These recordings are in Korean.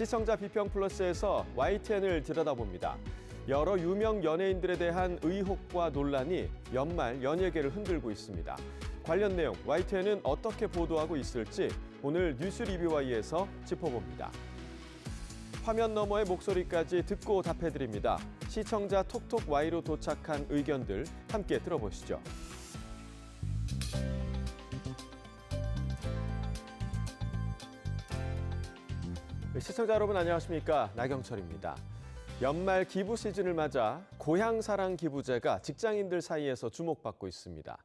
시청자 비평 플러스에서 YTN을 들여다봅니다. 여러 유명 연예인들에 대한 의혹과 논란이 연말 연예계를 흔들고 있습니다. 관련 내용 YTN은 어떻게 보도하고 있을지 오늘 뉴스 리뷰와이에서 짚어봅니다. 화면 너머의 목소리까지 듣고 답해드립니다. 시청자 톡톡Y로 도착한 의견들 함께 들어보시죠. 시청자 여러분 안녕하십니까? 나경철입니다. 연말 기부 시즌을 맞아 고향사랑 기부제가 직장인들 사이에서 주목받고 있습니다.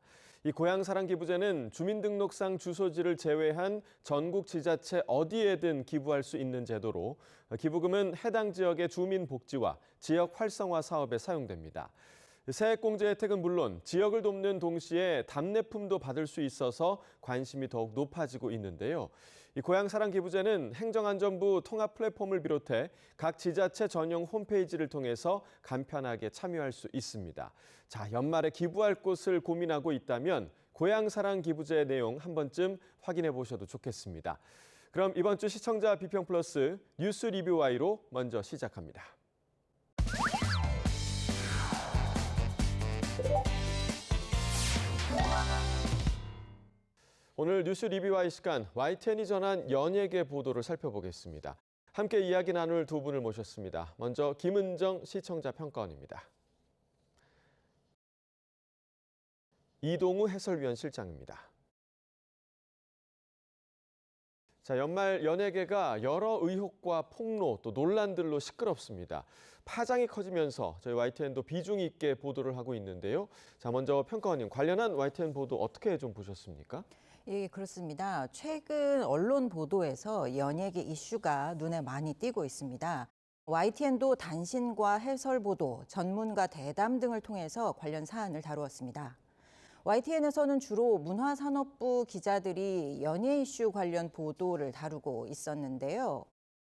이 고향사랑 기부제는 주민등록상 주소지를 제외한 전국 지자체 어디에든 기부할 수 있는 제도로 기부금은 해당 지역의 주민 복지와 지역 활성화 사업에 사용됩니다. 세액공제 혜택은 물론 지역을 돕는 동시에 답례품도 받을 수 있어서 관심이 더욱 높아지고 있는데요. 이 고향사랑 기부제는 행정안전부 통합 플랫폼을 비롯해 각 지자체 전용 홈페이지를 통해서 간편하게 참여할 수 있습니다. 자, 연말에 기부할 곳을 고민하고 있다면 고향사랑 기부제의 내용 한 번쯤 확인해 보셔도 좋겠습니다. 그럼 이번 주 시청자 비평 플러스 뉴스 리뷰와이로 먼저 시작합니다. 오늘 뉴스 리뷰와의 시간 YTN이 전한 연예계 보도를 살펴보겠습니다. 함께 이야기 나눌 두 분을 모셨습니다. 먼저 김은정 시청자 평가원입니다. 이동우 해설위원 실장입니다. 자, 연말 연예계가 여러 의혹과 폭로 또 논란들로 시끄럽습니다. 파장이 커지면서 저희 YTN도 비중 있게 보도를 하고 있는데요. 자, 먼저 평가원님, 관련한 YTN 보도 어떻게 좀 보셨습니까? 예, 그렇습니다. 최근 언론 보도에서 연예계 이슈가 눈에 많이 띄고 있습니다. YTN도 단신과 해설 보도, 전문가 대담 등을 통해서 관련 사안을 다루었습니다. YTN에서는 주로 문화산업부 기자들이 연예 이슈 관련 보도를 다루고 있었는데요.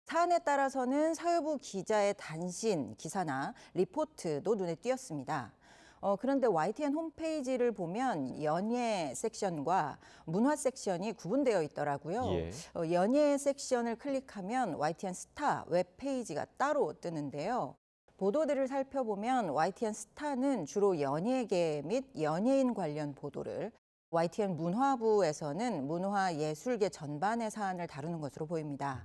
사안에 따라서는 사회부 기자의 단신 기사나 리포트도 눈에 띄었습니다. 그런데 YTN 홈페이지를 보면 연예 섹션과 문화 섹션이 구분되어 있더라고요. 예. 연예 섹션을 클릭하면 YTN 스타 웹페이지가 따로 뜨는데요. 보도들을 살펴보면 YTN 스타는 주로 연예계 및 연예인 관련 보도를, YTN 문화부에서는 문화예술계 전반의 사안을 다루는 것으로 보입니다.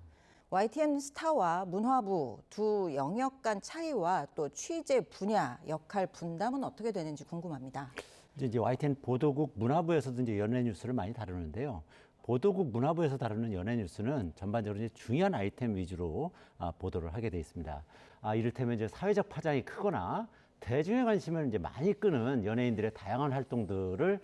YTN 스타와 문화부 두 영역 간 차이와 또 취재 분야, 역할 분담은 어떻게 되는지 궁금합니다. 이제 YTN 보도국 문화부에서도 이제 연예 뉴스를 많이 다루는데요. 보도국 문화부에서 다루는 연예 뉴스는 전반적으로 이제 중요한 아이템 위주로 보도를 하게 돼 있습니다. 이를테면 이제 사회적 파장이 크거나 대중의 관심을 이제 많이 끄는 연예인들의 다양한 활동들을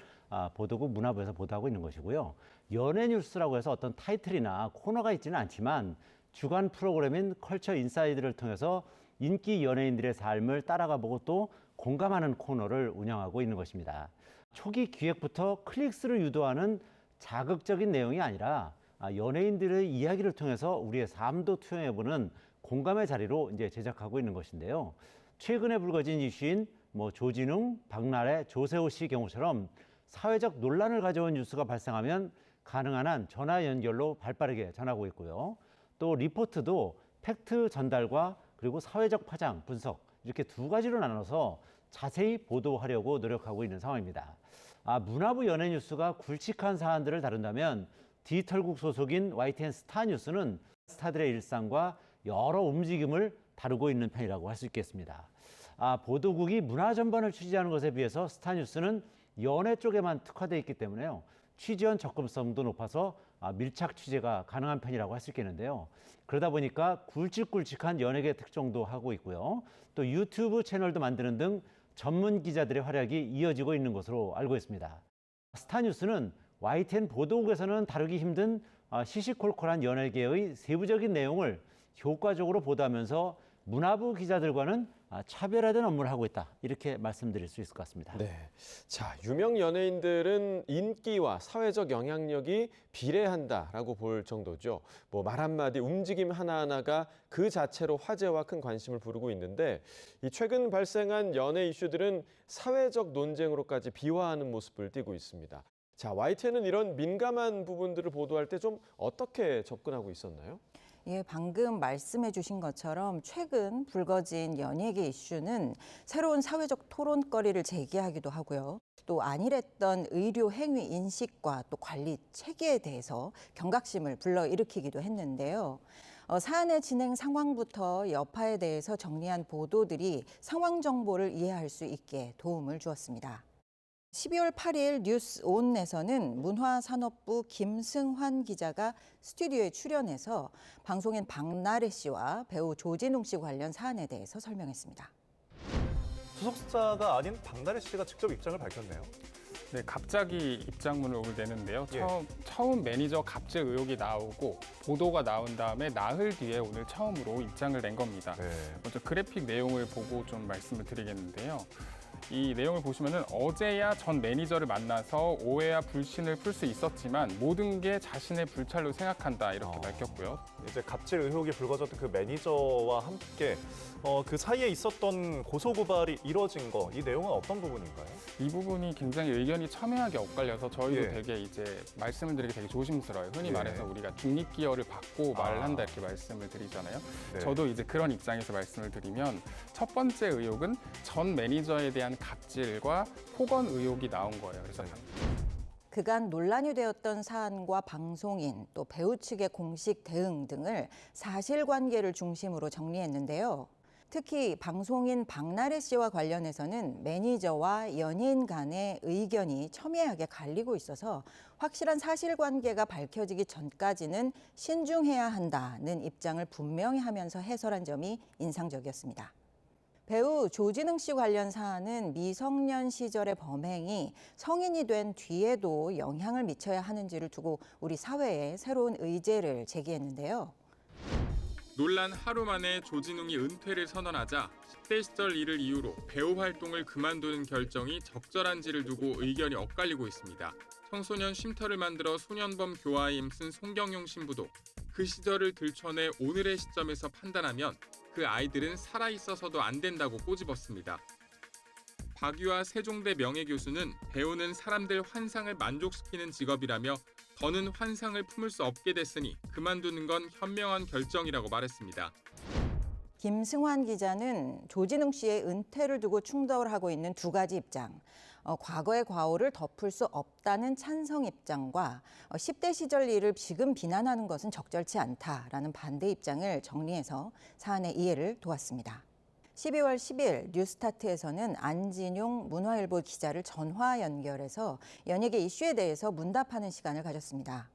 보도국 문화부에서 보도하고 있는 것이고요. 연예 뉴스라고 해서 어떤 타이틀이나 코너가 있지는 않지만 주간 프로그램인 컬처 인사이드를 통해서 인기 연예인들의 삶을 따라가 보고 또 공감하는 코너를 운영하고 있는 것입니다. 초기 기획부터 클릭수를 유도하는 자극적인 내용이 아니라 연예인들의 이야기를 통해서 우리의 삶도 투영해보는 공감의 자리로 이제 제작하고 있는 것인데요. 최근에 불거진 이슈인 조진웅, 박나래, 조세호 씨 경우처럼 사회적 논란을 가져온 뉴스가 발생하면 가능한 한 전화 연결로 발빠르게 전하고 있고요. 또 리포트도 팩트 전달과 그리고 사회적 파장 분석 이렇게 두 가지로 나눠서 자세히 보도하려고 노력하고 있는 상황입니다. 문화부 연예 뉴스가 굵직한 사안들을 다룬다면 디지털국 소속인 YTN 스타 뉴스는 스타들의 일상과 여러 움직임을 다루고 있는 편이라고 할 수 있겠습니다. 보도국이 문화 전반을 취재하는 것에 비해서 스타 뉴스는 연예 쪽에만 특화되어 있기 때문에요. 취재원 접근성도 높아서 밀착 취재가 가능한 편이라고 할 수 있겠는데요. 그러다 보니까 굵직굵직한 연예계 특종도 하고 있고요. 또 유튜브 채널도 만드는 등 전문 기자들의 활약이 이어지고 있는 것으로 알고 있습니다. 스타뉴스는 YTN 보도국에서는 다루기 힘든 시시콜콜한 연예계의 세부적인 내용을 효과적으로 보도하면서 문화부 기자들과는 차별화된 업무를 하고 있다. 이렇게 말씀드릴 수 있을 것 같습니다. 네. 자, 유명 연예인들은 인기와 사회적 영향력이 비례한다라고 볼 정도죠. 말 한마디, 움직임 하나하나가 그 자체로 화제와 큰 관심을 부르고 있는데 이 최근 발생한 연예 이슈들은 사회적 논쟁으로까지 비화하는 모습을 띠고 있습니다. 자, YTN은 이런 민감한 부분들을 보도할 때 좀 어떻게 접근하고 있었나요? 예, 방금 말씀해 주신 것처럼 최근 불거진 연예계 이슈는 새로운 사회적 토론거리를 제기하기도 하고요. 또 안일했던 의료 행위 인식과 또 관리 체계에 대해서 경각심을 불러일으키기도 했는데요. 사안의 진행 상황부터 여파에 대해서 정리한 보도들이 상황 정보를 이해할 수 있게 도움을 주었습니다. 12월 8일 뉴스온에서는 문화산업부 김승환 기자가 스튜디오에 출연해서 방송인 박나래 씨와 배우 조진웅 씨 관련 사안에 대해서 설명했습니다. 소속사가 아닌 박나래 씨가 직접 입장을 밝혔네요. 네, 갑자기 입장문을 오늘 내는데요. 예. 처음 매니저 갑질 의혹이 나오고 보도가 나온 다음에 나흘 뒤에 오늘 처음으로 입장을 낸 겁니다. 네. 먼저 그래픽 내용을 보고 좀 말씀을 드리겠는데요. 이 내용을 보시면은 어제야 전 매니저를 만나서 오해와 불신을 풀 수 있었지만 모든 게 자신의 불찰로 생각한다 이렇게 밝혔고요. 이제 갑질 의혹이 불거졌던 그 매니저와 함께 그 사이에 있었던 고소고발이 이뤄진 거, 이 내용은 어떤 부분인가요? 이 부분이 굉장히 의견이 첨예하게 엇갈려서 저희도 예. 되게 이제 말씀을 드리기 되게 조심스러워요. 흔히 예. 말해서 우리가 중립기여를 받고 말을 한다 이렇게 말씀을 드리잖아요. 네. 저도 이제 그런 입장에서 말씀을 드리면 첫 번째 의혹은 전 매니저에 대한 갑질과 폭언 의혹이 나온 거예요. 그래서 그간 논란이 되었던 사안과 방송인 또 배우 측의 공식 대응 등을 사실관계를 중심으로 정리했는데요. 특히 방송인 박나래 씨와 관련해서는 매니저와 연예인 간의 의견이 첨예하게 갈리고 있어서 확실한 사실관계가 밝혀지기 전까지는 신중해야 한다는 입장을 분명히 하면서 해설한 점이 인상적이었습니다. 배우 조진웅 씨 관련 사안은 미성년 시절의 범행이 성인이 된 뒤에도 영향을 미쳐야 하는지를 두고 우리 사회에 새로운 의제를 제기했는데요. 논란 하루 만에 조진웅이 은퇴를 선언하자 10대 시절 일을 이유로 배우 활동을 그만두는 결정이 적절한지를 두고 의견이 엇갈리고 있습니다. 청소년 쉼터를 만들어 소년범 교화에 힘쓴 송경용 신부도 그 시절을 들춰내 오늘의 시점에서 판단하면 그 아이들은 살아있어서도 안 된다고 꼬집었습니다. 박유아 세종대 명예교수는 배우는 사람들 환상을 만족시키는 직업이라며 더는 환상을 품을 수 없게 됐으니 그만두는 건 현명한 결정이라고 말했습니다. 김승환 기자는 조진웅 씨의 은퇴를 두고 충돌을 하고 있는 두 가지 입장, 과거의 과오를 덮을 수 없다는 찬성 입장과 10대 시절 일을 지금 비난하는 것은 적절치 않다라는 반대 입장을 정리해서 사안의 이해를 도왔습니다. 12월 10일 뉴스타트에서는 안진용 문화일보 기자를 전화 연결해서 연예계 이슈에 대해서 문답하는 시간을 가졌습니다.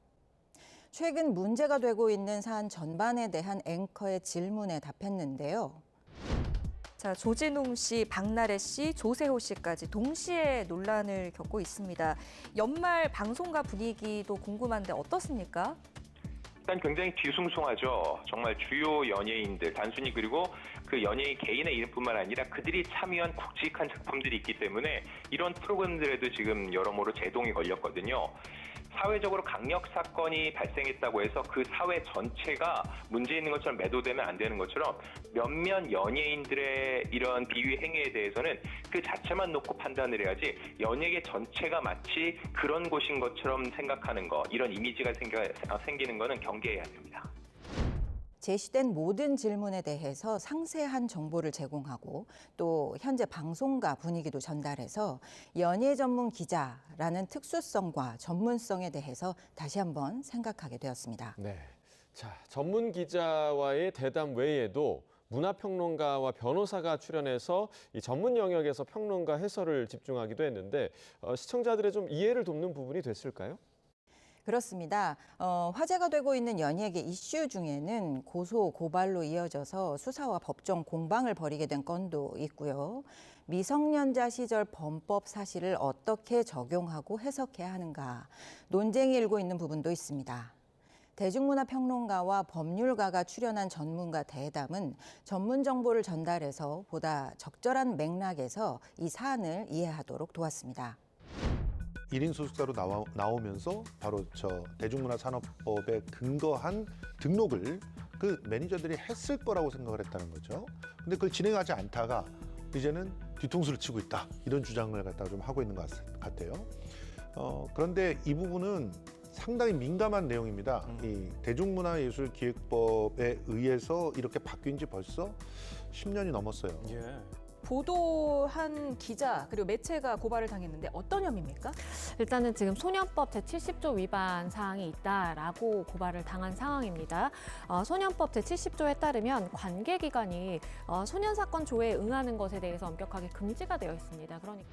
최근 문제가 되고 있는 사안 전반에 대한 앵커의 질문에 답했는데요. 자, 조진웅 씨, 박나래 씨, 조세호 씨까지 동시에 논란을 겪고 있습니다. 연말 방송가 분위기도 궁금한데 어떻습니까? 일단 굉장히 뒤숭숭하죠. 정말 주요 연예인들, 단순히 그리고 그 연예인 개인의 이름뿐만 아니라 그들이 참여한 굵직한 작품들이 있기 때문에 이런 프로그램들에도 지금 여러모로 제동이 걸렸거든요. 사회적으로 강력 사건이 발생했다고 해서 그 사회 전체가 문제 있는 것처럼 매도되면 안 되는 것처럼 몇몇 연예인들의 이런 비위 행위에 대해서는 그 자체만 놓고 판단을 해야지 연예계 전체가 마치 그런 곳인 것처럼 생각하는 거, 이런 이미지가 생기는 거는 경계해야 됩니다. 제시된 모든 질문에 대해서 상세한 정보를 제공하고 또 현재 방송가 분위기도 전달해서 연예 전문 기자라는 특수성과 전문성에 대해서 다시 한번 생각하게 되었습니다. 네. 자, 전문 기자와의 대담 외에도 문화평론가와 변호사가 출연해서 이 전문 영역에서 평론가 해설을 집중하기도 했는데 시청자들의 좀 이해를 돕는 부분이 됐을까요? 그렇습니다. 화제가 되고 있는 연예계 이슈 중에는 고소, 고발로 이어져서 수사와 법정 공방을 벌이게 된 건도 있고요. 미성년자 시절 범법 사실을 어떻게 적용하고 해석해야 하는가 논쟁이 일고 있는 부분도 있습니다. 대중문화평론가와 법률가가 출연한 전문가 대담은 전문 정보를 전달해서 보다 적절한 맥락에서 이 사안을 이해하도록 도왔습니다. 1인 소속사로 나오면서 바로 대중문화산업법에 근거한 등록을 그 매니저들이 했을 거라고 생각을 했다는 거죠. 근데 그걸 진행하지 않다가 이제는 뒤통수를 치고 있다, 이런 주장을 갖다가 좀 하고 있는 것 같아요. 그런데 이 부분은 상당히 민감한 내용입니다. 이 대중문화예술기획법에 의해서 이렇게 바뀐 지 벌써 10년이 넘었어요. 예. 보도한 기자 그리고 매체가 고발을 당했는데 어떤 혐의입니까? 일단은 지금 소년법 제70조 위반 사항이 있다라고 고발을 당한 상황입니다. 소년법 제70조에 따르면 관계기관이 소년 사건 조회에 응하는 것에 대해서 엄격하게 금지가 되어 있습니다. 그러니까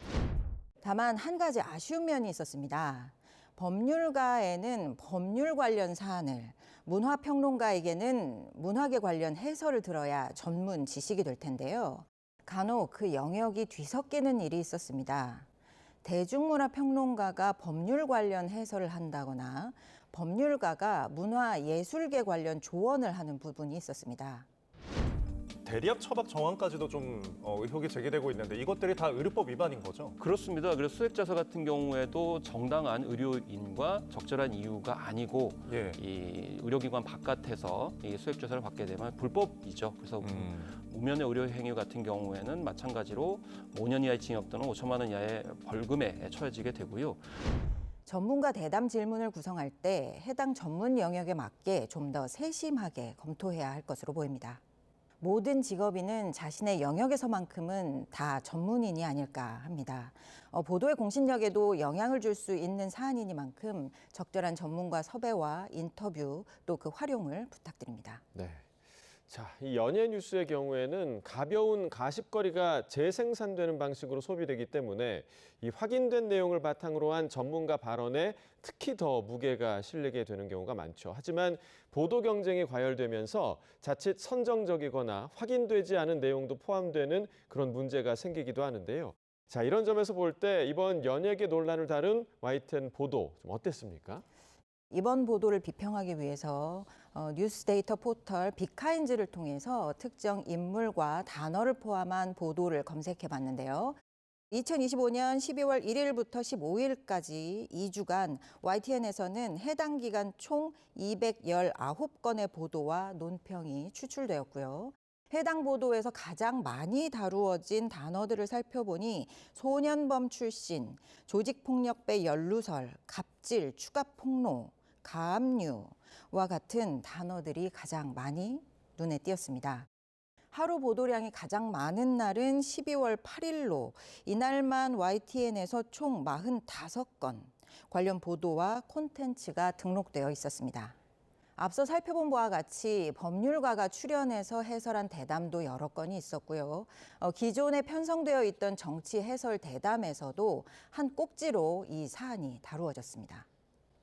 다만 한 가지 아쉬운 면이 있었습니다. 법률가에는 법률 관련 사안을, 문화평론가에게는 문학에 관련 해설을 들어야 전문 지식이 될 텐데요. 간혹 그 영역이 뒤섞이는 일이 있었습니다. 대중문화평론가가 법률 관련 해설을 한다거나 법률가가 문화예술계 관련 조언을 하는 부분이 있었습니다. 대리합 처박 정황까지도 좀 의혹이 제기되고 있는데 이것들이 다 의료법 위반인 거죠? 그렇습니다. 그래서 수액자서 같은 경우에도 정당한 의료인과 적절한 이유가 아니고 예. 이 의료기관 바깥에서 이 수액조사를 받게 되면 불법이죠. 그래서 무면의 의료 행위 같은 경우에는 마찬가지로 5년 이하의 징역 또는 5천만 원 이하의 벌금에 처해지게 되고요. 전문가 대담 질문을 구성할 때 해당 전문 영역에 맞게 좀 더 세심하게 검토해야 할 것으로 보입니다. 모든 직업인은 자신의 영역에서만큼은 다 전문인이 아닐까 합니다. 보도의 공신력에도 영향을 줄 수 있는 사안이니만큼 적절한 전문가 섭외와 인터뷰 또 그 활용을 부탁드립니다. 네. 자, 이 연예 뉴스의 경우에는 가벼운 가십거리가 재생산되는 방식으로 소비되기 때문에 이 확인된 내용을 바탕으로 한 전문가 발언에 특히 더 무게가 실리게 되는 경우가 많죠. 하지만 보도 경쟁이 과열되면서 자칫 선정적이거나 확인되지 않은 내용도 포함되는 그런 문제가 생기기도 하는데요. 자, 이런 점에서 볼 때 이번 연예계 논란을 다룬 YTN 보도 좀 어땠습니까? 이번 보도를 비평하기 위해서 뉴스 데이터 포털 빅카인즈를 통해서 특정 인물과 단어를 포함한 보도를 검색해 봤는데요. 2025년 12월 1일부터 15일까지 2주간 YTN에서는 해당 기간 총 219건의 보도와 논평이 추출되었고요. 해당 보도에서 가장 많이 다루어진 단어들을 살펴보니 소년범 출신, 조직폭력배 연루설, 갑질, 추가폭로, 가압류와 같은 단어들이 가장 많이 눈에 띄었습니다. 하루 보도량이 가장 많은 날은 12월 8일로 이날만 YTN에서 총 45건 관련 보도와 콘텐츠가 등록되어 있었습니다. 앞서 살펴본 바와 같이 법률가가 출연해서 해설한 대담도 여러 건이 있었고요. 기존에 편성되어 있던 정치 해설 대담에서도 한 꼭지로 이 사안이 다루어졌습니다.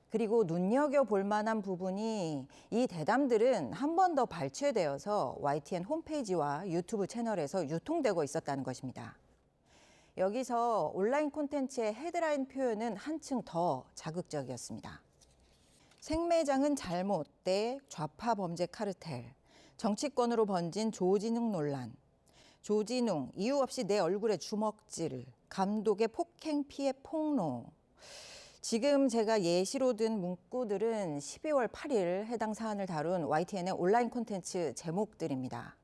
그리고 눈여겨볼 만한 부분이 이 대담들은 한 번 더 발췌되어서 YTN 홈페이지와 유튜브 채널에서 유통되고 있었다는 것입니다. 여기서 온라인 콘텐츠의 헤드라인 표현은 한층 더 자극적이었습니다. 생매장은 잘못 대 좌파 범죄 카르텔, 정치권으로 번진 조진웅 논란, 조진웅 이유 없이 내 얼굴에 주먹질, 감독의 폭행 피해 폭로. 지금 제가 예시로 든 문구들은 12월 8일 해당 사안을 다룬 YTN의 온라인 콘텐츠 제목들입니다.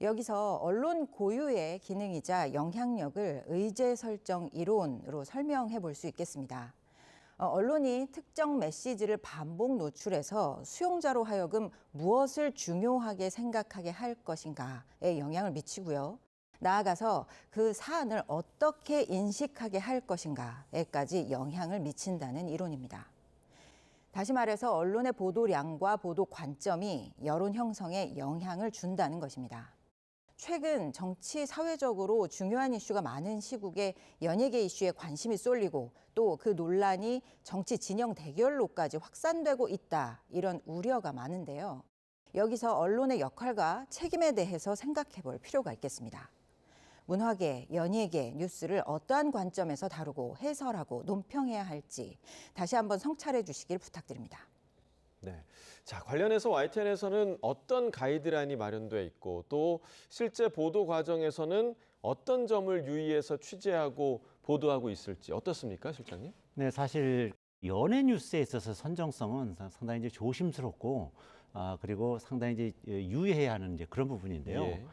여기서 언론 고유의 기능이자 영향력을 의제 설정 이론으로 설명해 볼 수 있겠습니다. 언론이 특정 메시지를 반복 노출해서 수용자로 하여금 무엇을 중요하게 생각하게 할 것인가에 영향을 미치고요. 나아가서 그 사안을 어떻게 인식하게 할 것인가에까지 영향을 미친다는 이론입니다. 다시 말해서 언론의 보도량과 보도 관점이 여론 형성에 영향을 준다는 것입니다. 최근 정치 사회적으로 중요한 이슈가 많은 시국에 연예계 이슈에 관심이 쏠리고 또 그 논란이 정치 진영 대결로까지 확산되고 있다, 이런 우려가 많은데요. 여기서 언론의 역할과 책임에 대해서 생각해 볼 필요가 있겠습니다. 문화계, 연예계, 뉴스를 어떠한 관점에서 다루고 해설하고 논평해야 할지 다시 한번 성찰해 주시길 부탁드립니다. 네. 자, 관련해서 YTN에서는 어떤 가이드라인이 마련돼 있고 또 실제 보도 과정에서는 어떤 점을 유의해서 취재하고 보도하고 있을지 어떻습니까, 실장님? 네, 사실 연예 뉴스에 있어서 선정성은 상당히 이제 조심스럽고 그리고 상당히 이제 유의해야 하는 이제 그런 부분인데요. 예.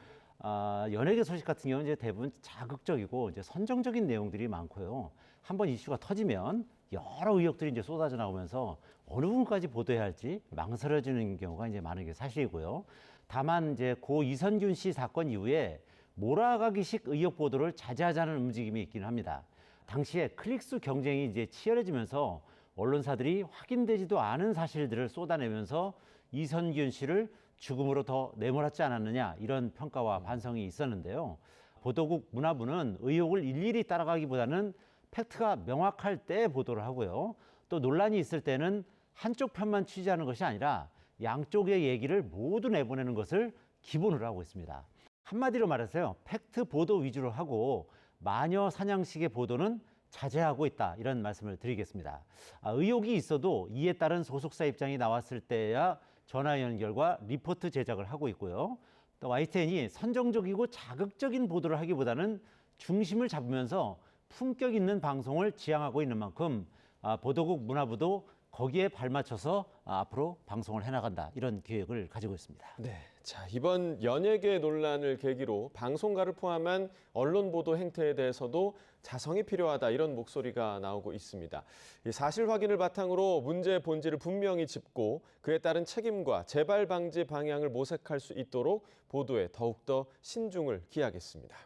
연예계 소식 같은 경우는 이제 대부분 자극적이고 이제 선정적인 내용들이 많고요. 한번 이슈가 터지면 여러 의혹들이 이제 쏟아져 나오면서 어느 부분까지 보도해야 할지 망설여지는 경우가 이제 많은 게 사실이고요. 다만 이제 고 이선균 씨 사건 이후에 몰아가기식 의혹 보도를 자제하자는 움직임이 있기는 합니다. 당시에 클릭수 경쟁이 이제 치열해지면서 언론사들이 확인되지도 않은 사실들을 쏟아내면서 이선균 씨를 죽음으로 더 내몰았지 않았느냐 이런 평가와 반성이 있었는데요. 보도국 문화부는 의혹을 일일이 따라가기보다는 팩트가 명확할 때 보도를 하고요. 또 논란이 있을 때는 한쪽 편만 취재하는 것이 아니라 양쪽의 얘기를 모두 내보내는 것을 기본으로 하고 있습니다. 한마디로 말해서요. 팩트 보도 위주로 하고 마녀 사냥식의 보도는 자제하고 있다 이런 말씀을 드리겠습니다. 의혹이 있어도 이에 따른 소속사 입장이 나왔을 때야 전화 연결과 리포트 제작을 하고 있고요. 또 YTN이 선정적이고 자극적인 보도를 하기보다는 중심을 잡으면서 품격 있는 방송을 지향하고 있는 만큼 보도국 문화부도 거기에 발맞춰서 앞으로 방송을 해나간다 이런 계획을 가지고 있습니다. 네, 자 이번 연예계 논란을 계기로 방송가를 포함한 언론 보도 행태에 대해서도 자성이 필요하다 이런 목소리가 나오고 있습니다. 이 사실 확인을 바탕으로 문제의 본질을 분명히 짚고 그에 따른 책임과 재발 방지 방향을 모색할 수 있도록 보도에 더욱더 신중을 기하겠습니다.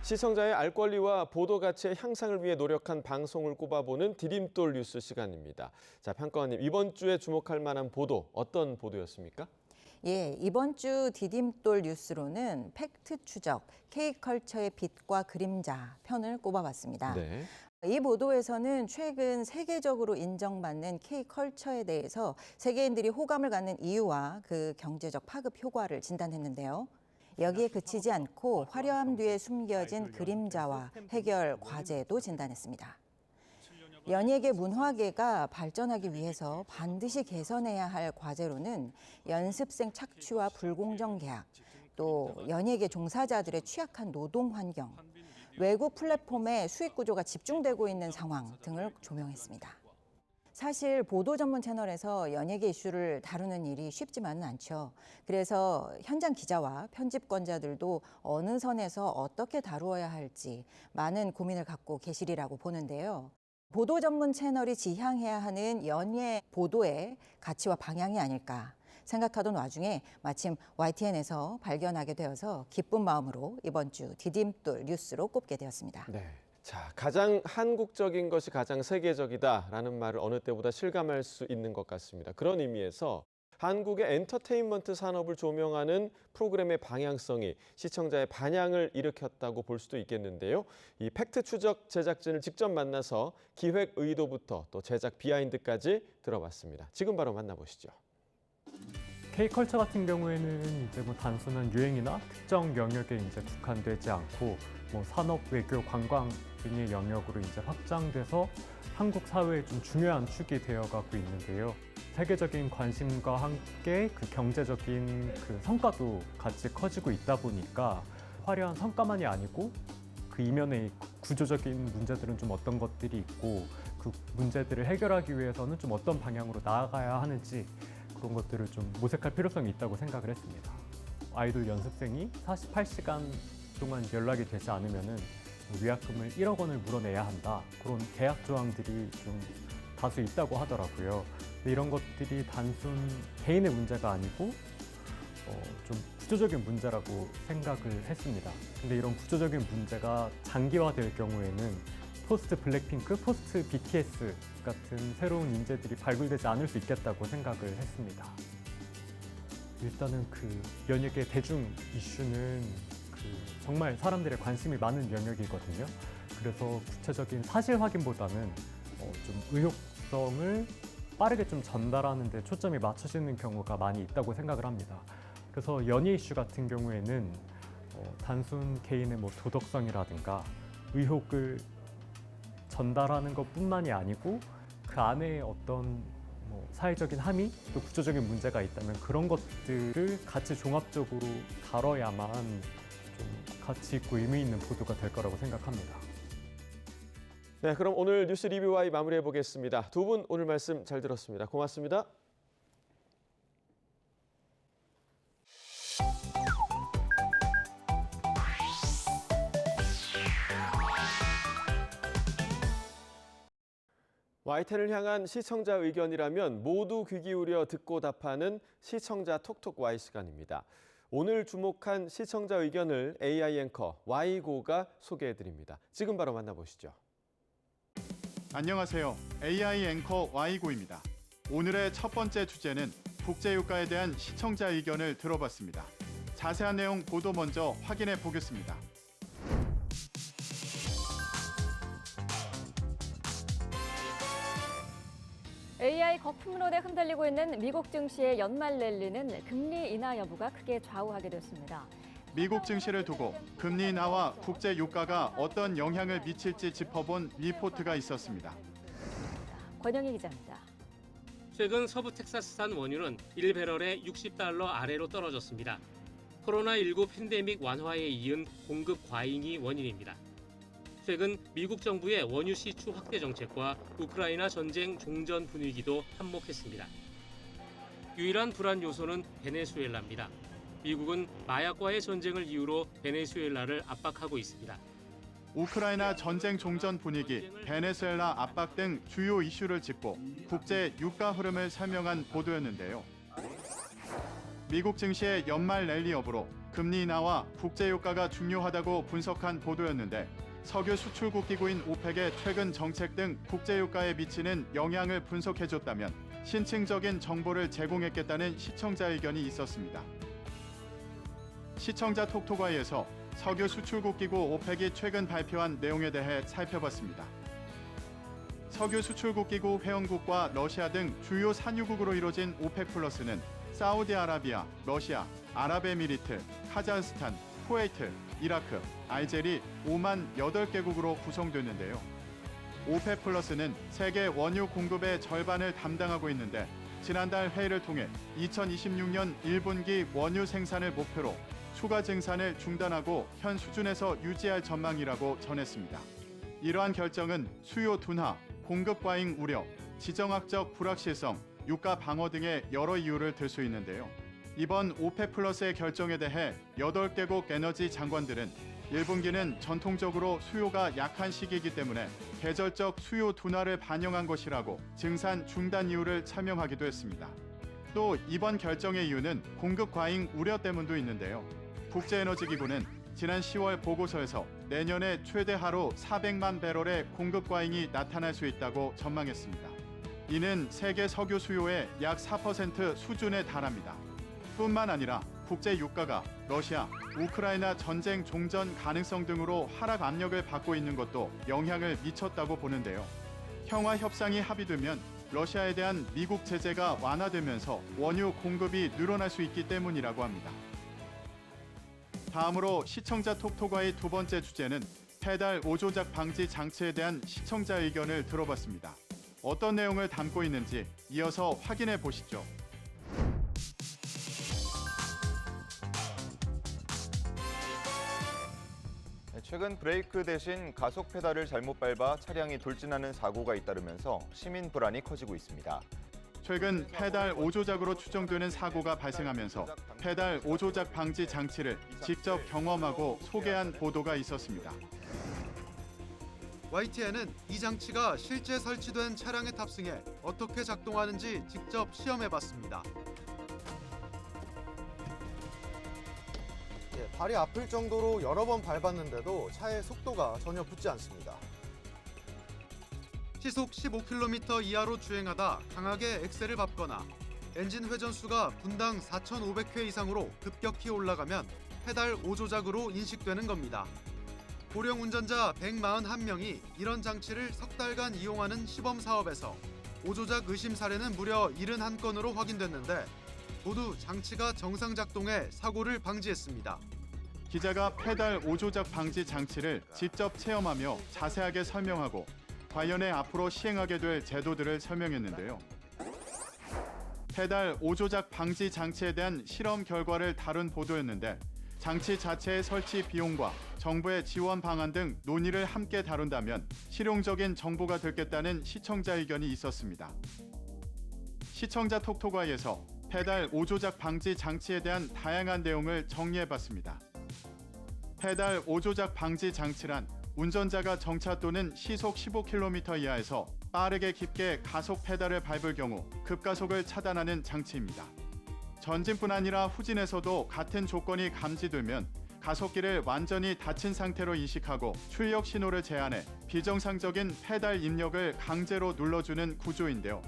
시청자의 알 권리와 보도 가치의 향상을 위해 노력한 방송을 꼽아보는 디딤돌 뉴스 시간입니다. 자, 평가원님, 이번 주에 주목할 만한 보도, 어떤 보도였습니까? 예, 이번 주 디딤돌 뉴스로는 팩트 추적, K컬처의 빛과 그림자 편을 꼽아봤습니다. 네. 이 보도에서는 최근 세계적으로 인정받는 K컬처에 대해서 세계인들이 호감을 갖는 이유와 그 경제적 파급 효과를 진단했는데요. 여기에 그치지 않고 화려함 뒤에 숨겨진 그림자와 해결 과제도 진단했습니다. 연예계 문화계가 발전하기 위해서 반드시 개선해야 할 과제로는 연습생 착취와 불공정 계약, 또 연예계 종사자들의 취약한 노동 환경, 외국 플랫폼의 수익 구조가 집중되고 있는 상황 등을 조명했습니다. 사실 보도 전문 채널에서 연예계 이슈를 다루는 일이 쉽지만은 않죠. 그래서 현장 기자와 편집권자들도 어느 선에서 어떻게 다루어야 할지 많은 고민을 갖고 계시리라고 보는데요. 보도 전문 채널이 지향해야 하는 연예 보도의 가치와 방향이 아닐까 생각하던 와중에 마침 YTN에서 발견하게 되어서 기쁜 마음으로 이번 주 디딤돌 뉴스로 꼽게 되었습니다. 네. 자, 가장 한국적인 것이 가장 세계적이다라는 말을 어느 때보다 실감할 수 있는 것 같습니다. 그런 의미에서 한국의 엔터테인먼트 산업을 조명하는 프로그램의 방향성이 시청자의 반향을 일으켰다고 볼 수도 있겠는데요. 이 팩트 추적 제작진을 직접 만나서 기획 의도부터 또 제작 비하인드까지 들어봤습니다. 지금 바로 만나보시죠. K컬처 같은 경우에는 이제 뭐 단순한 유행이나 특정 영역에 이제 국한되지 않고 뭐 산업, 외교, 관광 등의 영역으로 이제 확장돼서 한국 사회에 좀 중요한 축이 되어가고 있는데요. 세계적인 관심과 함께 그 경제적인 그 성과도 같이 커지고 있다 보니까 화려한 성과만이 아니고 그 이면에 구조적인 문제들은 좀 어떤 것들이 있고 그 문제들을 해결하기 위해서는 좀 어떤 방향으로 나아가야 하는지 그런 것들을 좀 모색할 필요성이 있다고 생각을 했습니다. 아이돌 연습생이 48시간 동안 연락이 되지 않으면은 위약금을 1억 원을 물어내야 한다. 그런 계약 조항들이 좀 다수 있다고 하더라고요. 근데 이런 것들이 단순 개인의 문제가 아니고 좀 구조적인 문제라고 생각을 했습니다. 근데 이런 구조적인 문제가 장기화될 경우에는 포스트 블랙핑크, 포스트 BTS 같은 새로운 인재들이 발굴되지 않을 수 있겠다고 생각을 했습니다. 일단은 그 연예계 대중 이슈는 정말 사람들의 관심이 많은 영역이거든요. 그래서 구체적인 사실 확인보다는 좀 의혹성을 빠르게 좀 전달하는 데 초점이 맞춰지는 경우가 많이 있다고 생각을 합니다. 그래서 연예 이슈 같은 경우에는 단순 개인의 뭐 도덕성이라든가 의혹을 전달하는 것뿐만이 아니고 그 안에 어떤 뭐 사회적인 함의 또 구조적인 문제가 있다면 그런 것들을 같이 종합적으로 다뤄야만 좀 가치 있고 의미 있는 보도가 될 거라고 생각합니다. 네, 그럼 오늘 뉴스 리뷰와이 마무리해 보겠습니다. 두 분 오늘 말씀 잘 들었습니다. 고맙습니다. YTN을 향한 시청자 의견이라면 모두 귀 기울여 듣고 답하는 시청자 톡톡 Y 시간입니다. 오늘 주목한 시청자 의견을 AI 앵커 Y고가 소개해드립니다. 지금 바로 만나보시죠. 안녕하세요. AI 앵커 Y고입니다. 오늘의 첫 번째 주제는 국제유가에 대한 시청자 의견을 들어봤습니다. 자세한 내용 보도 먼저 확인해 보겠습니다. AI 거품론에 흔들리고 있는 미국 증시의 연말 랠리는 금리 인하 여부가 크게 좌우하게 됐습니다. 미국 증시를 두고 금리 인하와 국제 유가가 어떤 영향을 미칠지 짚어본 리포트가 있었습니다. 권영희 기자입니다. 최근 서부 텍사스산 원유는 1배럴에 $60 아래로 떨어졌습니다. 코로나19 팬데믹 완화에 이은 공급 과잉이 원인입니다. 최근 미국 정부의 원유 시추 확대 정책과 우크라이나 전쟁 종전 분위기도 한몫했습니다. 유일한 불안 요소는 베네수엘라입니다. 미국은 마약과의 전쟁을 이유로 베네수엘라를 압박하고 있습니다. 우크라이나 전쟁 종전 분위기, 베네수엘라 압박 등 주요 이슈를 짚고 국제 유가 흐름을 설명한 보도였는데요. 미국 증시의 연말 랠리 여부로 금리 인하와 국제 유가가 중요하다고 분석한 보도였는데 석유 수출국 기구인 오펙의 최근 정책 등 국제 유가에 미치는 영향을 분석해줬다면 신층적인 정보를 제공했겠다는 시청자 의견이 있었습니다. 시청자 톡톡와이에서 석유 수출국 기구 오펙이 최근 발표한 내용에 대해 살펴봤습니다. 석유 수출국 기구 회원국과 러시아 등 주요 산유국으로 이뤄진 오펙 플러스는 사우디아라비아, 러시아, 아랍에미리트, 카자흐스탄, 쿠웨이트, 이라크, 알제리, 오만 8개국으로 구성됐는데요. 오펙 플러스는 세계 원유 공급의 절반을 담당하고 있는데 지난달 회의를 통해 2026년 1분기 원유 생산을 목표로 추가 증산을 중단하고 현 수준에서 유지할 전망이라고 전했습니다. 이러한 결정은 수요 둔화, 공급 과잉 우려, 지정학적 불확실성, 유가 방어 등의 여러 이유를 들 수 있는데요. 이번 오펙 플러스의 결정에 대해 8개국 에너지 장관들은 1분기는 전통적으로 수요가 약한 시기이기 때문에 계절적 수요 둔화를 반영한 것이라고 증산 중단 이유를 설명하기도 했습니다. 또 이번 결정의 이유는 공급 과잉 우려 때문도 있는데요. 국제에너지기구는 지난 10월 보고서에서 내년에 최대 하루 400만 배럴의 공급 과잉이 나타날 수 있다고 전망했습니다. 이는 세계 석유 수요의 약 4% 수준에 달합니다. 뿐만 아니라 국제 유가가 러시아, 우크라이나 전쟁 종전 가능성 등으로 하락 압력을 받고 있는 것도 영향을 미쳤다고 보는데요. 평화 협상이 합의되면 러시아에 대한 미국 제재가 완화되면서 원유 공급이 늘어날 수 있기 때문이라고 합니다. 다음으로 시청자 톡톡과의 두 번째 주제는 페달 오조작 방지 장치에 대한 시청자 의견을 들어봤습니다. 어떤 내용을 담고 있는지 이어서 확인해 보시죠. 최근 브레이크 대신 가속 페달을 잘못 밟아 차량이 돌진하는 사고가 잇따르면서 시민 불안이 커지고 있습니다. 최근 페달 오조작으로 추정되는 사고가 발생하면서 페달 오조작 방지 장치를 직접 경험하고 소개한 보도가 있었습니다. YTN은 이 장치가 실제 설치된 차량에 탑승해 어떻게 작동하는지 직접 시험해봤습니다. 발이 아플 정도로 여러 번 밟았는데도 차의 속도가 전혀 붙지 않습니다. 시속 15km 이하로 주행하다 강하게 엑셀을 밟거나 엔진 회전수가 분당 4,500회 이상으로 급격히 올라가면 페달 오조작으로 인식되는 겁니다. 고령 운전자 141명이 이런 장치를 석 달간 이용하는 시범 사업에서 오조작 의심 사례는 무려 71건으로 확인됐는데 모두 장치가 정상 작동해 사고를 방지했습니다. 기자가 페달 오조작 방지 장치를 직접 체험하며 자세하게 설명하고 관련해 앞으로 시행하게 될 제도들을 설명했는데요. 페달 오조작 방지 장치에 대한 실험 결과를 다룬 보도였는데 장치 자체의 설치 비용과 정부의 지원 방안 등 논의를 함께 다룬다면 실용적인 정보가 됐겠다는 시청자 의견이 있었습니다. 시청자 톡톡아이에서 페달 5조작 방지 장치에 대한 다양한 내용을 정리해봤습니다. 페달 5조작 방지 장치란 운전자가 정차 또는 시속 15km 이하에서 빠르게 깊게 가속 페달을 밟을 경우 급가속을 차단하는 장치입니다. 전진뿐 아니라 후진에서도 같은 조건이 감지되면 가속기를 완전히 닫힌 상태로 인식하고 출력 신호를 제한해 비정상적인 페달 입력을 강제로 눌러주는 구조인데요.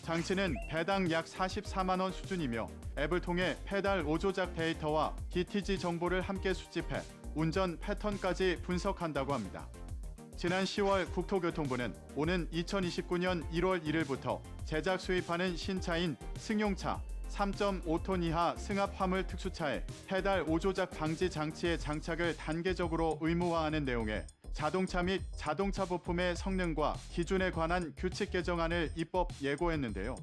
장치는 배당 약 44만 원 수준이며 앱을 통해 페달 5조작 데이터와 DTG 정보를 함께 수집해 운전 패턴까지 분석한다고 합니다. 지난 10월 국토교통부는 오는 2029년 1월 1일부터 제작 수입하는 신차인 승용차 3.5톤 이하 승합 화물 특수차에 페달 5조작 방지 장치의 장착을 단계적으로 의무화하는 내용의 자동차 및 자동차 부품의 성능과 기준에 관한 규칙 개정안을 입법 예고했는데요.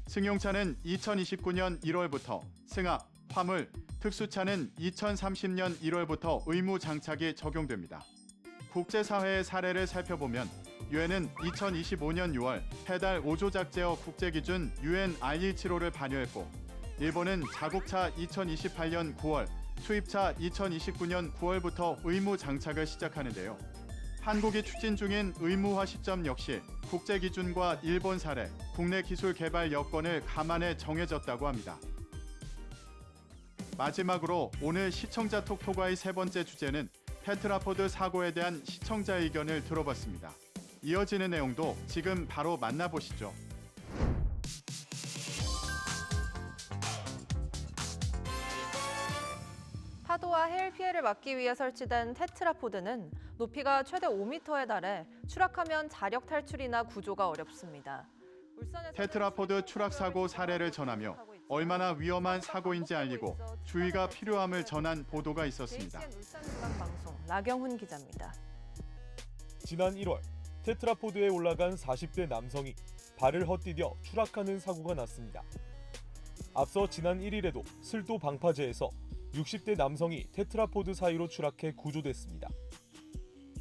승용차는 2029년 1월부터 승합, 화물, 특수차는 2030년 1월부터 의무 장착이 적용됩니다. 국제사회의 사례를 살펴보면 유엔은 2025년 6월 페달 5조작 제어 국제기준 UN R175를 반영했고 일본은 자국차 2028년 9월, 수입차 2029년 9월부터 의무 장착을 시작하는데요. 한국이 추진 중인 의무화 시점 역시 국제기준과 일본 사례, 국내 기술 개발 여건을 감안해 정해졌다고 합니다. 마지막으로 오늘 시청자 톡톡아의 세 번째 주제는 테트라포드 사고에 대한 시청자 의견을 들어봤습니다. 이어지는 내용도 지금 바로 만나보시죠. 파도와 해일 피해를 막기 위해 설치된 테트라포드는 높이가 최대 5m에 달해 추락하면 자력 탈출이나 구조가 어렵습니다. 테트라포드 추락 사고 사례를 전하며 얼마나 위험한 사고인지 알리고 주의가 필요함을 전한 보도가 있었습니다. JCN 울산중앙방송 나경훈 기자입니다. 지난 1월 테트라포드에 올라간 40대 남성이 발을 헛디뎌 추락하는 사고가 났습니다. 앞서 지난 1일에도 슬도 방파제에서 60대 남성이 테트라포드 사이로 추락해 구조됐습니다.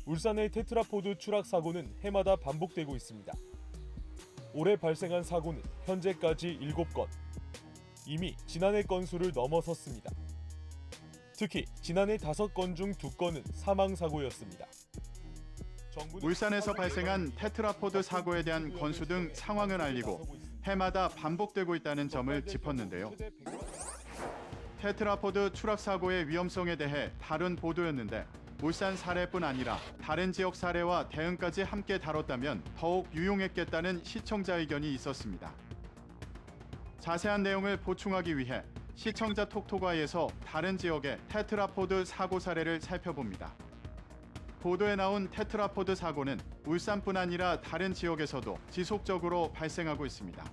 울산의 테트라포드 추락 사고는 해마다 반복되고 있습니다. 올해 발생한 사고는 현재까지 7건, 이미 지난해 건수를 넘어섰습니다. 특히 지난해 5건 중 2건은 사망사고였습니다. 울산에서 발생한 테트라포드 사고에 대한 건수 등 상황을 알리고 해마다 반복되고 있다는 점을 짚었는데요. 테트라포드 추락 사고의 위험성에 대해 다룬 보도였는데 울산 사례뿐 아니라 다른 지역 사례와 대응까지 함께 다뤘다면 더욱 유용했겠다는 시청자 의견이 있었습니다. 자세한 내용을 보충하기 위해 시청자 톡톡아이에서 다른 지역의 테트라포드 사고 사례를 살펴봅니다. 보도에 나온 테트라포드 사고는 울산뿐 아니라 다른 지역에서도 지속적으로 발생하고 있습니다.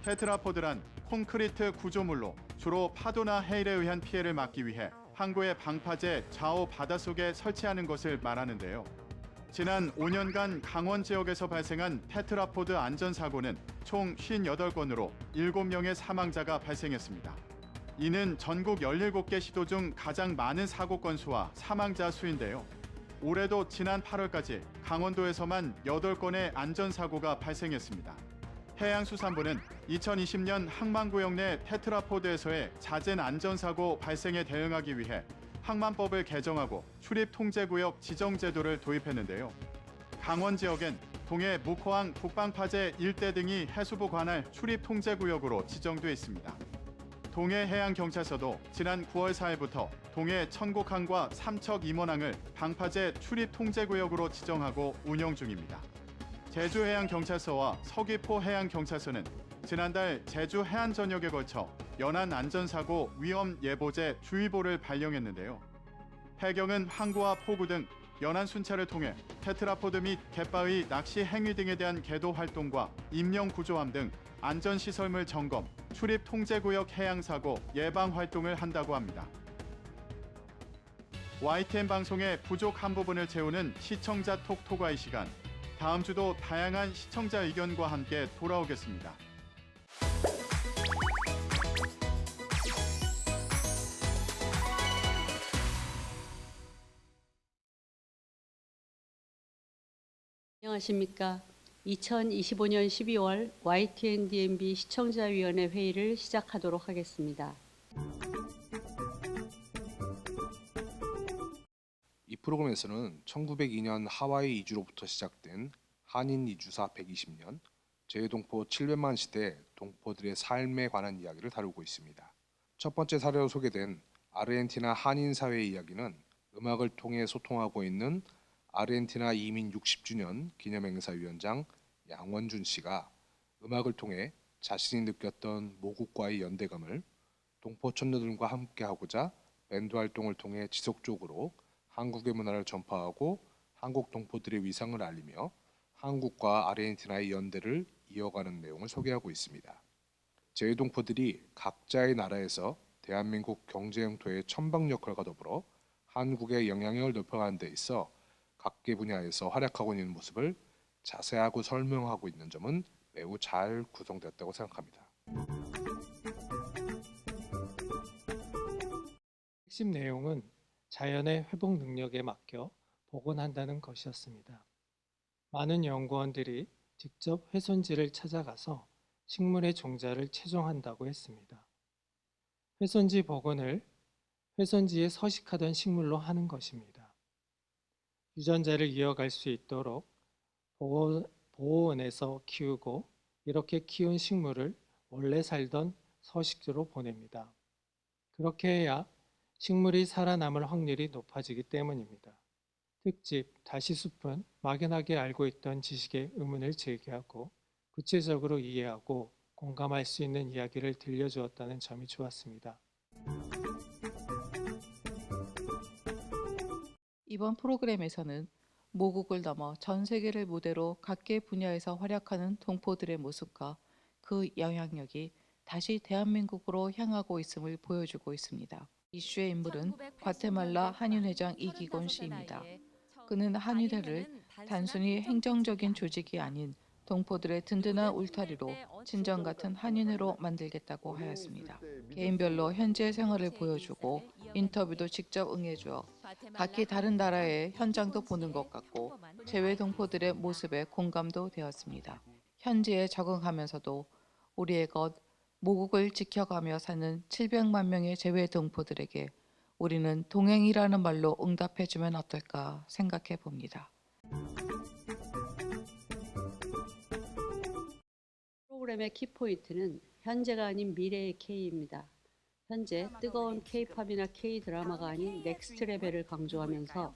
테트라포드란 콘크리트 구조물로 주로 파도나 해일에 의한 피해를 막기 위해 항구의 방파제 좌우 바닷속에 설치하는 것을 말하는데요. 지난 5년간 강원 지역에서 발생한 테트라포드 안전사고는 총 58건으로 7명의 사망자가 발생했습니다. 이는 전국 17개 시도 중 가장 많은 사고 건수와 사망자 수인데요. 올해도 지난 8월까지 강원도에서만 8건의 안전사고가 발생했습니다. 해양수산부는 2020년 항만구역 내 테트라포드에서의 잦은 안전사고 발생에 대응하기 위해 항만법을 개정하고 출입통제구역 지정제도를 도입했는데요. 강원 지역엔 동해 묵호항 북방파제 일대 등이 해수부 관할 출입통제구역으로 지정돼 있습니다. 동해해양경찰서도 지난 9월 4일부터 동해 천곡항과 삼척 임원항을 방파제 출입통제구역으로 지정하고 운영 중입니다. 제주해양경찰서와 서귀포해양경찰서는 지난달 제주 해안 전역에 걸쳐 연안 안전사고 위험 예보제 주의보를 발령했는데요. 해경은 항구와 포구 등 연안 순찰을 통해 테트라포드 및 갯바위 낚시 행위 등에 대한 계도 활동과 임명 구조함 등 안전시설물 점검, 출입 통제구역 해양사고 예방 활동을 한다고 합니다. YTN 방송의 부족한 부분을 채우는 시청자 톡톡아이 시간. 다음 주도 다양한 시청자 의견과 함께 돌아오겠습니다. 안녕하십니까. 2025년 12월 YTN DMB 시청자위원회 회의를 시작하도록 하겠습니다. 이 프로그램에서는 1902년 하와이 이주로부터 시작된 한인 이주사 120년, 재외동포 700만 시대 동포들의 삶에 관한 이야기를 다루고 있습니다. 첫 번째 사례로 소개된 아르헨티나 한인 사회의 이야기는 음악을 통해 소통하고 있는 아르헨티나 이민 60주년 기념행사 위원장 양원준 씨가 음악을 통해 자신이 느꼈던 모국과의 연대감을 동포 청년들과 함께하고자 밴드 활동을 통해 지속적으로 한국의 문화를 전파하고 한국 동포들의 위상을 알리며 한국과 아르헨티나의 연대를 이어가는 내용을 소개하고 있습니다. 재외동포들이 각자의 나라에서 대한민국 경제 영토의 천방역할과 더불어 한국의 영향력을 높여가는 데 있어 각계 분야에서 활약하고 있는 모습을 자세하고 설명하고 있는 점은 매우 잘 구성되었다고 생각합니다. 핵심 내용은 자연의 회복 능력에 맡겨 복원한다는 것이었습니다. 많은 연구원들이 직접 훼손지를 찾아가서 식물의 종자를 채종한다고 했습니다. 훼손지 복원을 훼손지에 서식하던 식물로 하는 것입니다. 유전자를 이어갈 수 있도록 보호원에서 키우고 이렇게 키운 식물을 원래 살던 서식지로 보냅니다. 그렇게 해야 식물이 살아남을 확률이 높아지기 때문입니다. 특집 다시숲은 막연하게 알고 있던 지식의 의문을 제기하고 구체적으로 이해하고 공감할 수 있는 이야기를 들려주었다는 점이 좋았습니다. 이번 프로그램에서는 모국을 넘어 전 세계를 무대로 각계 분야에서 활약하는 동포들의 모습과 그 영향력이 다시 대한민국으로 향하고 있음을 보여주고 있습니다. 이슈의 인물은 과테말라 한인회장 이기곤 씨입니다. 그는 한인회를 단순히 행정적인 조직이 아닌 동포들의 든든한 울타리로 친정 같은 한인회로 만들겠다고 하였습니다. 개인별로 현재 생활을 보여주고 인터뷰도 직접 응해주어 각기 다른 나라의 현장도 보는 것 같고 재외 동포들의 모습에 공감도 되었습니다. 현지에 적응하면서도 우리의 것, 모국을 지켜가며 사는 700만 명의 재외 동포들에게 우리는 동행이라는 말로 응답해주면 어떨까 생각해 봅니다. 프로그램의 키포인트는 현재가 아닌 미래의 K입니다. 현재 뜨거운 K-팝이나 K-드라마가 아닌 넥스트 레벨을 강조하면서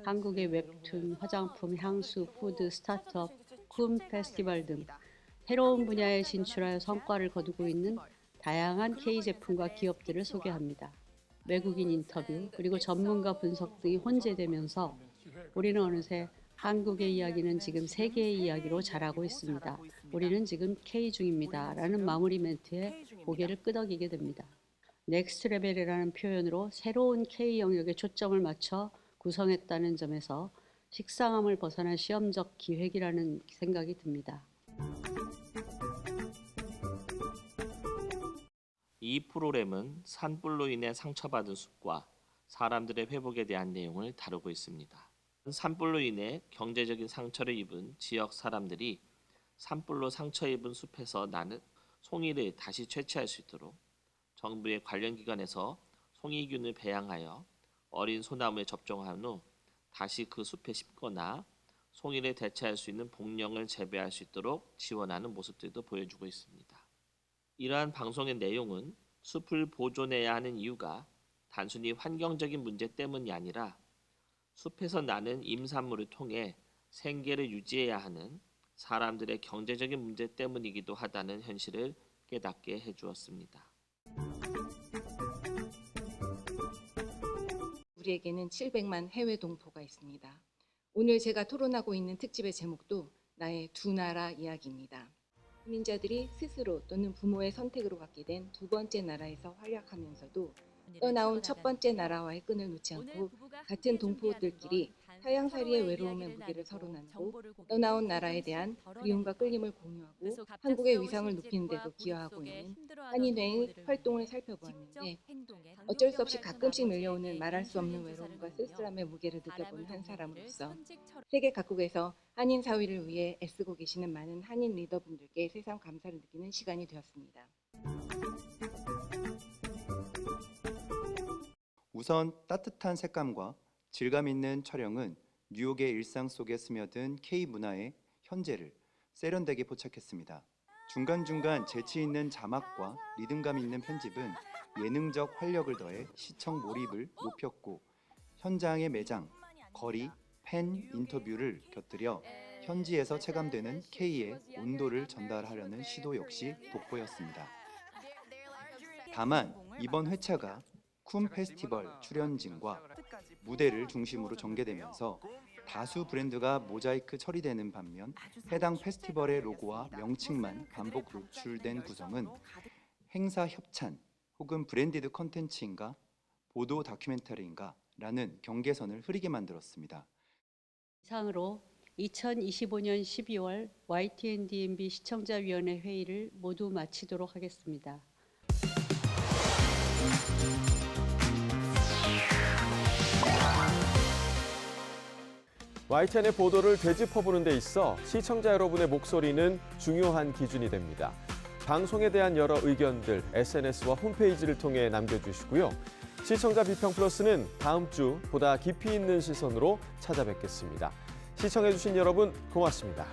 한국의 웹툰, 화장품, 향수, 푸드, 스타트업, 군 페스티벌 등 새로운 분야에 진출하여 성과를 거두고 있는 다양한 K-제품과 기업들을 소개합니다. 외국인 인터뷰, 그리고 전문가 분석 등이 혼재되면서 우리는 어느새 한국의 이야기는 지금 세계의 이야기로 자라고 있습니다. 우리는 지금 K 중입니다. 라는 마무리 멘트에 고개를 끄덕이게 됩니다. 넥스트 레벨이라는 표현으로 새로운 K 영역에 초점을 맞춰 구성했다는 점에서 식상함을 벗어난 시험적 기획이라는 생각이 듭니다. 이 프로그램은 산불로 인해 상처받은 숲과 사람들의 회복에 대한 내용을 다루고 있습니다. 산불로 인해 경제적인 상처를 입은 지역 사람들이 산불로 상처 입은 숲에서 나는 송이를 다시 채취할 수 있도록 정부의 관련 기관에서 송이균을 배양하여 어린 소나무에 접종한 후 다시 그 숲에 심거나 송이를 대체할 수 있는 복령을 재배할 수 있도록 지원하는 모습들도 보여주고 있습니다. 이러한 방송의 내용은 숲을 보존해야 하는 이유가 단순히 환경적인 문제 때문이 아니라 숲에서 나는 임산물을 통해 생계를 유지해야 하는 사람들의 경제적인 문제 때문이기도 하다는 현실을 깨닫게 해주었습니다. 우리에게는 700만 해외 동포가 있습니다. 오늘 제가 토론하고 있는 특집의 제목도 나의 두 나라 이야기입니다. 이민자들이 스스로 또는 부모의 선택으로 갖게 된 두 번째 나라에서 활약하면서도 떠나온 첫 번째 나라와의 끈을 놓지 않고 같은 동포들끼리 타향살이의 외로움의 무게를 서로 나누고 떠나온 나라에 대한 그리움과 끌림을 공유하고 한국의 위상을 높이는 데도 기여하고 있는 한인회의 활동을 살펴보았는데 어쩔 수 없이 가끔씩 밀려오는 말할 수 없는 외로움과 쓸쓸함의 무게를 느껴보는 한 사람으로서 세계 각국에서 한인 사회를 위해 애쓰고 계시는 많은 한인 리더분들께 새삼 감사를 느끼는 시간이 되었습니다. 우선 따뜻한 색감과 질감 있는 촬영은 뉴욕의 일상 속에 스며든 K-문화의 현재를 세련되게 포착했습니다. 중간중간 재치 있는 자막과 리듬감 있는 편집은 예능적 활력을 더해 시청 몰입을 높였고 현장의 매장, 거리, 팬 인터뷰를 곁들여 현지에서 체감되는 K의 온도를 전달하려는 시도 역시 돋보였습니다. 다만 이번 회차가 쿰 페스티벌 출연진과 무대를 중심으로 전개되면서 다수 브랜드가 모자이크 처리되는 반면 해당 페스티벌의 로고와 명칭만 반복 노출된 구성은 행사 협찬 혹은 브랜디드 컨텐츠인가 보도 다큐멘터리인가 라는 경계선을 흐리게 만들었습니다. 이상으로 2025년 12월 YTN-DMB 시청자위원회 회의를 모두 마치도록 하겠습니다. YTN의 보도를 되짚어보는 데 있어 시청자 여러분의 목소리는 중요한 기준이 됩니다. 방송에 대한 여러 의견들 SNS와 홈페이지를 통해 남겨주시고요. 시청자 비평 플러스는 다음 주 보다 깊이 있는 시선으로 찾아뵙겠습니다. 시청해주신 여러분 고맙습니다.